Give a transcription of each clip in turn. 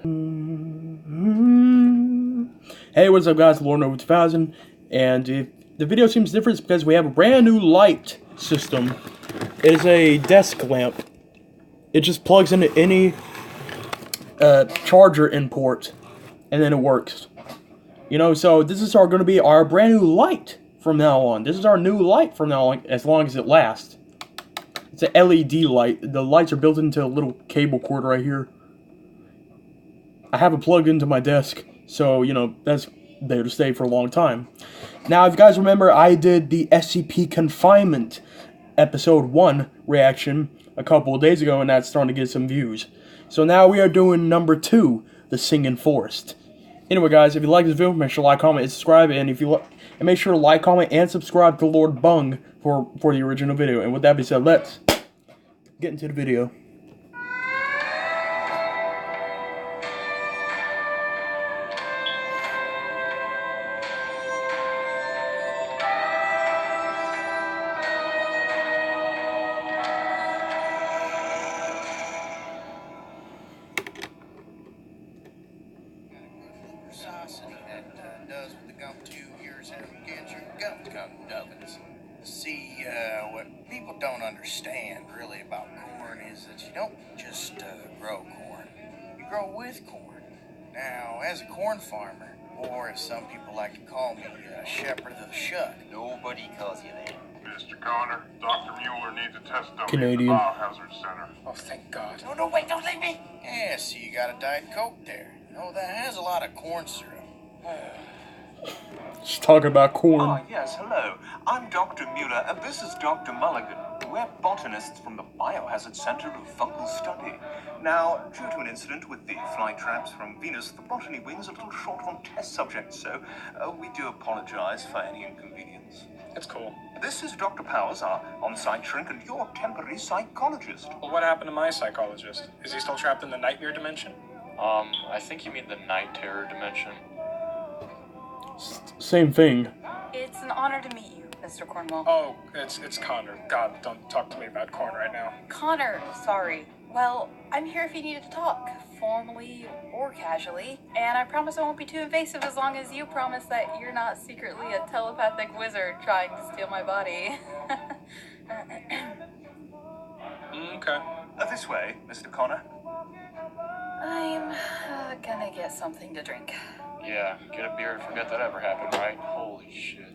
Hey, what's up guys, Lord over 2000, and if the video seems different, it's because we have a brand new light system. It is a desk lamp. It just plugs into any charger input, and then it works. You know, so this is going to be our brand new light from now on. This is our new light from now on, as long as it lasts. It's an LED light. The lights are built into a little cable cord right here. I have it plugged into my desk, so, you know, that's there to stay for a long time. Now, if you guys remember, I did the SCP Confinement Episode 1 reaction a couple of days ago, and that's starting to get some views. So now we are doing number 2, The Singing Forest. Anyway, guys, if you like this video, make sure to like, comment, and subscribe, and make sure to like, comment, and subscribe to Lord Bung for the original video. And with that being said, let's get into the video. That does what the gum 2 years and get your gums nubbins. See, what people don't understand really about corn is that you don't just grow corn. You grow with corn. Now, as a corn farmer, or as some people like to call me, shepherd of the shuck. Nobody calls you that. Mr. Connor, Dr. Mueller needs a test dummy Canadian. at the Biohazard Center. Oh, thank God. No, wait, don't leave me. Yeah, see, you got a Diet Coke there. You know, that has a lot of corn syrup. She's talking about corn. Ah, yes, hello. I'm Dr. Mueller, and this is Dr. Mulligan. We're botanists from the Biohazard Center of Fungal Study. Now, due to an incident with the fly traps from Venus, the botany wing's a little short on test subjects, so we do apologize for any inconvenience. That's cool. This is Dr. Powers, our on-site shrink, and your temporary psychologist. Well, what happened to my psychologist? Is he still trapped in the nightmare dimension? I think you mean the night terror dimension. Same thing. It's an honor to meet you, Mr. Cornwall. Oh, it's Connor. God, don't talk to me about corn right now. Connor, sorry. Well, I'm here if you needed to talk, formally or casually, and I promise I won't be too invasive as long as you promise that you're not secretly a telepathic wizard trying to steal my body. Okay. This way, Mr. Connor. I'm gonna get something to drink. Yeah, get a beer and forget that ever happened, right? Holy shit.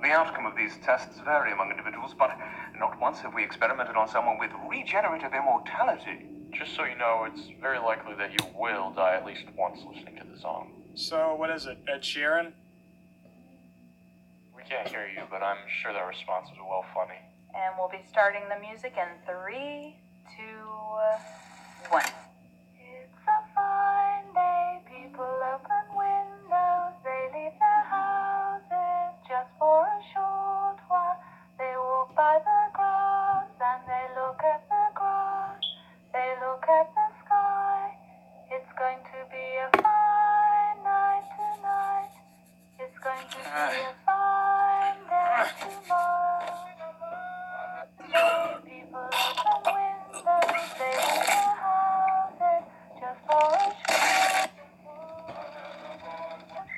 The outcome of these tests vary among individuals, but not once have we experimented on someone with regenerative immortality. Just so you know, it's very likely that you will die at least once listening to the song. So, what is it? Ed Sheeran? We can't hear you, but I'm sure that response was well funny. And we'll be starting the music in 3, 2, 1. It's a fine day, people open windows, they leave their houses just for a short while. They walk by the grass and they look at the grass, they look at the sky. It's going to be a fine night tonight, it's going to be a fine day tomorrow. People open windows, they leave their houses just for a short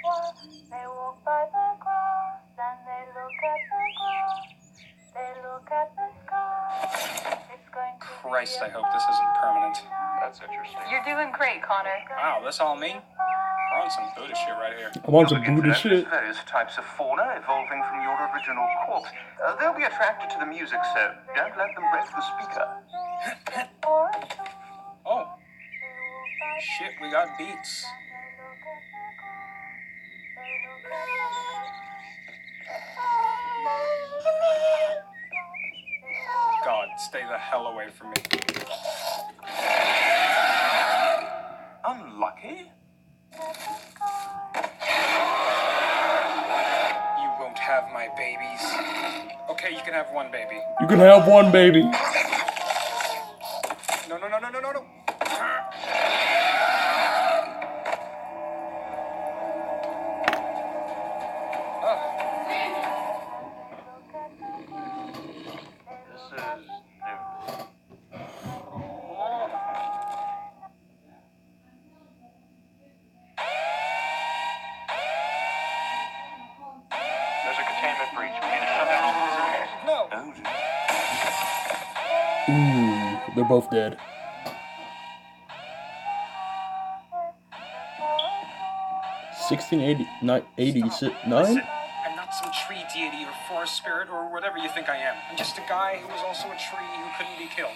while. They walk by the grass and they look at the grass, they look at the sky. It's going to Christ, be I hope this isn't permanent. That's interesting. You're doing great, Connor. Wow, this all me? We're on some Buddha shit right here. I want some You'll Buddha begin to notice shit. various types of fauna evolving from your original corpse. They'll be attracted to the music, so don't let them break the speaker. Oh. Shit, we got beats. God, stay the hell away from me. Unlucky? You won't have my babies. Okay, you can have one baby. You can have one baby. No, no, no, no, no, no, no. This is new. containment breach. We need to shut down all visitors. No. Ooh, they're both dead. 1689? Listen, I'm not some tree deity or forest spirit or whatever you think I am. I'm just a guy who was also a tree who couldn't be killed.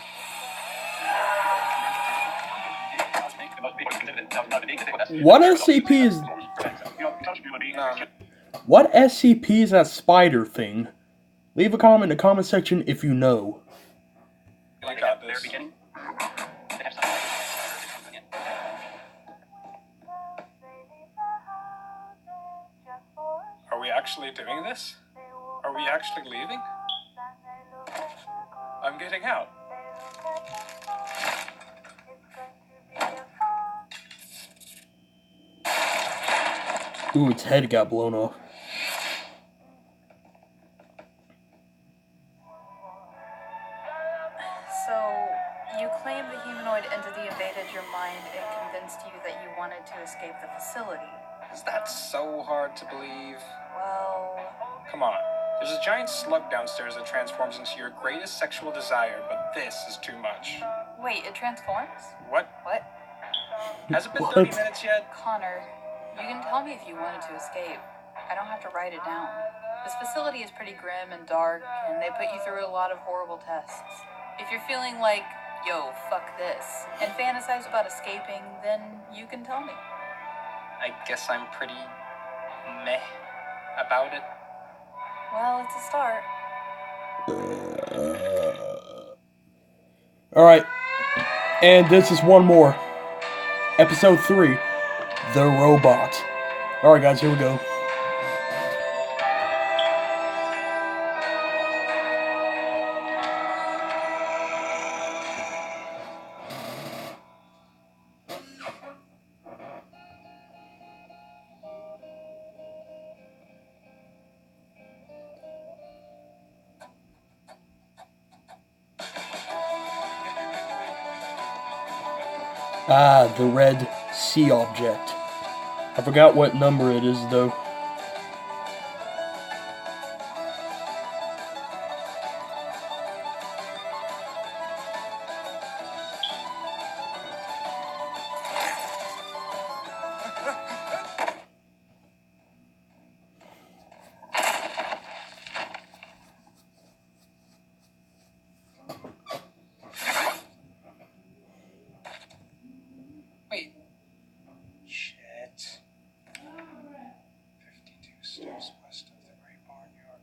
What SCP is... What SCP is that spider thing? Leave a comment in the comment section if you know. I got this. Are we actually doing this? Are we actually leaving? I'm getting out. Ooh, its head got blown off. So, you claim the humanoid entity invaded your mind and convinced you that you wanted to escape the facility. Is that so hard to believe? Well, Come on. There's a giant slug downstairs that transforms into your greatest sexual desire, but this is too much. wait, it transforms? What? What? Has it been What? 30 minutes yet? Connor, you can tell me if you wanted to escape. I don't have to write it down. This facility is pretty grim and dark, and they put you through a lot of horrible tests. If you're feeling like, yo, fuck this, and fantasize about escaping, then you can tell me. I guess I'm pretty meh about it. Well, it's a start. Alright. And this is one more. Episode 3. The Robot. Alright guys, here we go. Ah, the red sea object. I forgot what number it is though. Wait. Shit. 52 steps west of the Great Barnyard.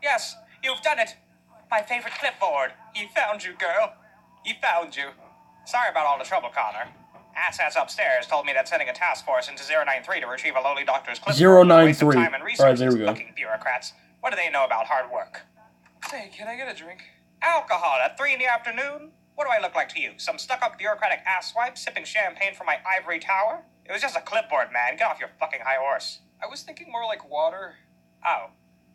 Yes, you've done it. My favorite clipboard. He found you, girl. He found you. Sorry about all the trouble, Connor. Assets upstairs told me that sending a task force into 093 to retrieve a lowly doctor's clipboard was a waste of 093. time and All right, resources. there we go. Fucking bureaucrats. What do they know about hard work? Hey, can I get a drink? Alcohol at 3 in the afternoon? What do I look like to you? Some stuck-up bureaucratic asswipe sipping champagne from my ivory tower? It was just a clipboard, man. Get off your fucking high horse. I was thinking more like water. Oh.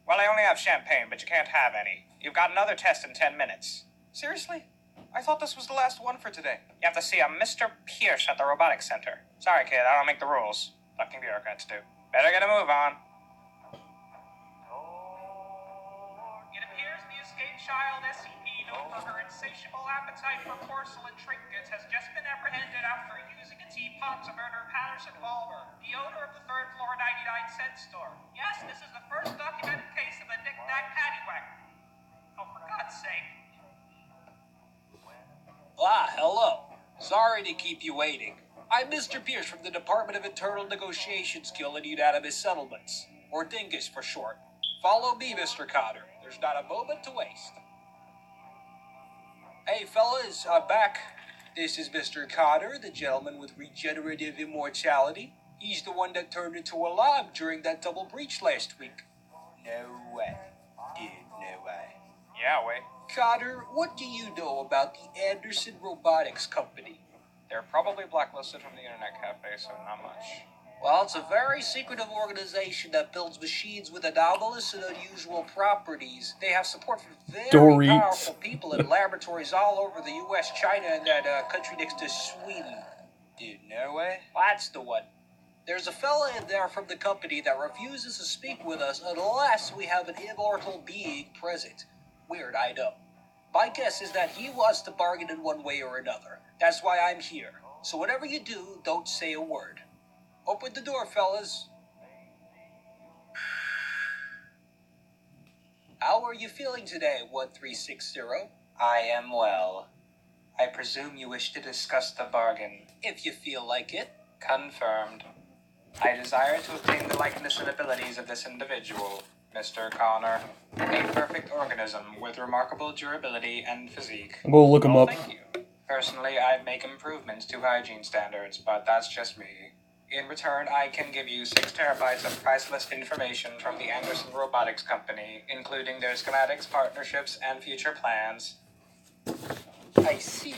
Well, I only have champagne, but you can't have any. You've got another test in 10 minutes. Seriously? I thought this was the last one for today. You have to see a Mr. Pierce at the robotics center. Sorry, kid, I don't make the rules. Fucking bureaucrats do. Better get a move on. It appears the escaped child SCP, known for her insatiable appetite for porcelain trinkets, has just been apprehended after using a teapot to murder Patterson Balmer, the owner of the third floor 99 cent store. Yes, this is the first documented case of a knick-knack paddywhack. Oh, for God's sake. Ah, hello. Sorry to keep you waiting. I'm Mr. Pierce from the Department of Internal Negotiations Guild in Unanimous Settlements, or Dingus for short. Follow me, Mr. Cotter. There's not a moment to waste. Hey, fellas, I'm back. This is Mr. Cotter, the gentleman with regenerative immortality. He's the one that turned into a log during that double breach last week. No way. Dude, no way. Yeah, wait. Cotter, what do you know about the Anderson Robotics Company? They're probably blacklisted from the internet cafe, so not much. Well, it's a very secretive organization that builds machines with anomalous and unusual properties. They have support from very Dorit. powerful people in laboratories all over the US, China, and that country next to Sweden. Dude, Norway? That's the one. There's a fella in there from the company that refuses to speak with us unless we have an immortal being present. Weird, I know. My guess is that he wants to bargain in one way or another. That's why I'm here. So whatever you do, don't say a word. Open the door, fellas. How are you feeling today, 1360? I am well. I presume you wish to discuss the bargain. If you feel like it. Confirmed. I desire to obtain the likeness and abilities of this individual, Mr. Connor. A perfect organism with remarkable durability and physique. We'll look him up. Thank you. Personally, I'd make improvements to hygiene standards, but that's just me. In return, I can give you 6 terabytes of priceless information from the Anderson Robotics Company, including their schematics, partnerships, and future plans. I see.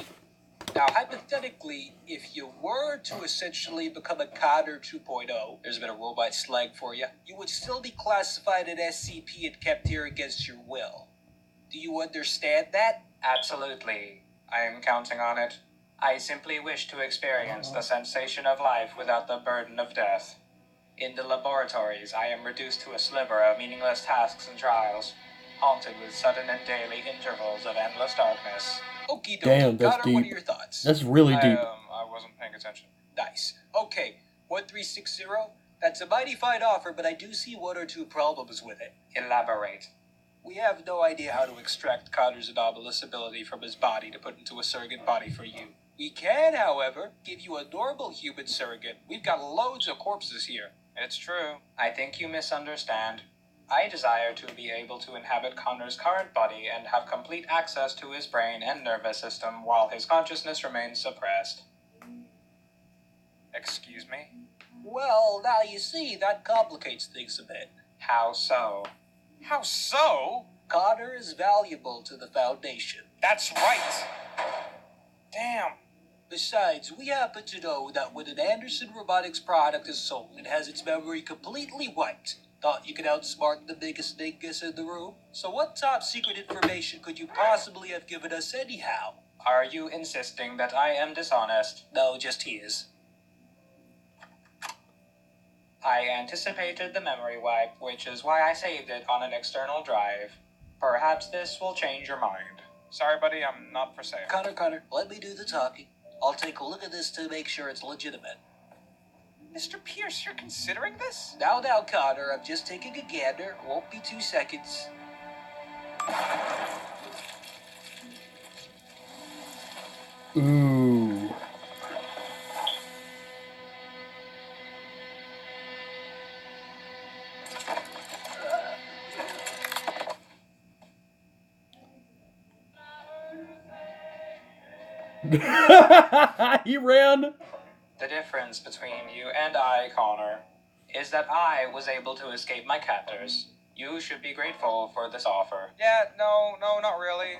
Now, hypothetically, if you were to essentially become a Connor 2.0, there's a bit of robot slang for you, you would still be classified an SCP and kept here against your will. Do you understand that? Absolutely. I am counting on it. I simply wish to experience the sensation of life without the burden of death. In the laboratories, I am reduced to a sliver of meaningless tasks and trials, haunted with sudden and daily intervals of endless darkness. Okie dokie. Damn, that's Connor, what are deep. your thoughts? That's really deep. I wasn't paying attention. Nice. Okay, 1360, that's a mighty fine offer, but I do see 1 or 2 problems with it. Elaborate. We have no idea how to extract Connor's anomalous ability from his body to put into a surrogate body for you. We can, however, give you a normal human surrogate. We've got loads of corpses here. It's true. I think you misunderstand. I desire to be able to inhabit Connor's current body and have complete access to his brain and nervous system while his consciousness remains suppressed. Excuse me? Well, now you see, that complicates things a bit. How so? How so? Connor is valuable to the Foundation. That's right. Damn. Besides, we happen to know that when an Anderson Robotics product is sold, it has its memory completely wiped. Thought you could outsmart the biggest dingus in the room? So what top secret information could you possibly have given us anyhow? Are you insisting that I am dishonest? No, just his. I anticipated the memory wipe, which is why I saved it on an external drive. Perhaps this will change your mind. Sorry, buddy, I'm not for sale. Connor, let me do the talking. I'll take a look at this to make sure it's legitimate. Mr. Pierce, you're considering this? Now, Connor, I'm just taking a gander. Won't be 2 seconds. Ooh. He ran. The difference between you and I, Connor, is that I was able to escape my captors. You should be grateful for this offer. Yeah, no, not really.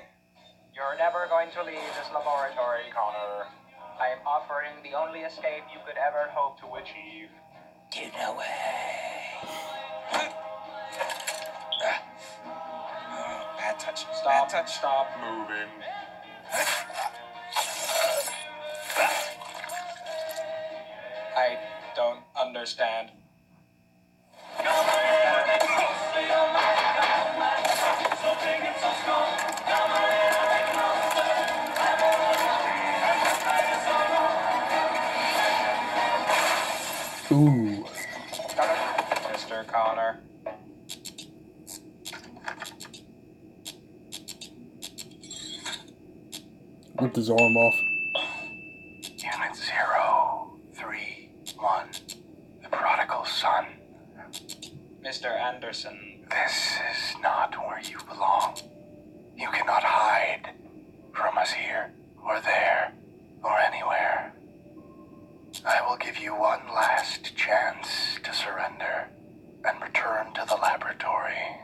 You're never going to leave this laboratory, Connor. I am offering the only escape you could ever hope to achieve. Get away. Bad touch. Stop, Bad touch. stop moving. I don't understand. Ooh. Mr. Connor. Ripped his arm off. Unit 031, the prodigal son. Mr. Anderson. This is not where you belong. You cannot hide from us here, or there, or anywhere. I will give you one last chance to surrender and return to the laboratory.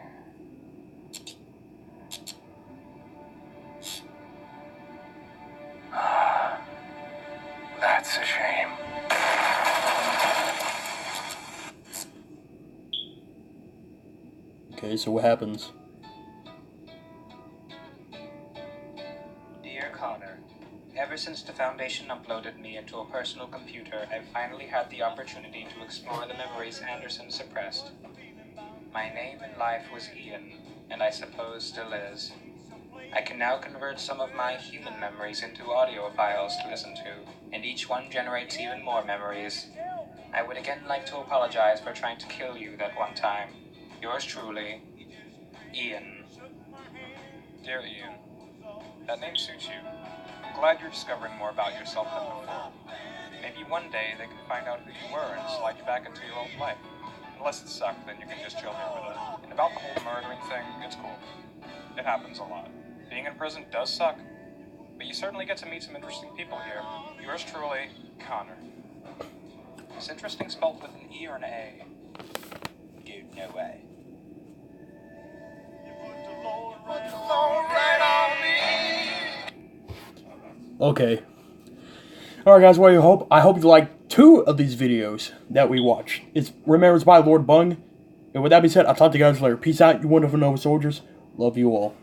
That's a shame. as to what happens. Dear Connor, ever since the Foundation uploaded me into a personal computer, I've finally had the opportunity to explore the memories Anderson suppressed. My name in life was Ian, and I suppose still is. I can now convert some of my human memories into audio files to listen to, and each one generates even more memories. I would again like to apologize for trying to kill you that one time. Yours truly, Ian. Dear Ian, that name suits you. I'm glad you're discovering more about yourself than before. Maybe one day they can find out who you were and slide you back into your old life. Unless it sucked, then you can just chill here with it. And about the whole murdering thing, it's cool. It happens a lot. Being in prison does suck, but you certainly get to meet some interesting people here. Yours truly, Connor. Is interesting spelled with an E or an A? Dude, no way. Okay. Alright guys, well I hope you liked 2 of these videos that we watched. Remember, it's by Lord Bung. And with that being said, I'll talk to you guys later. Peace out, you wonderful Nova soldiers. Love you all.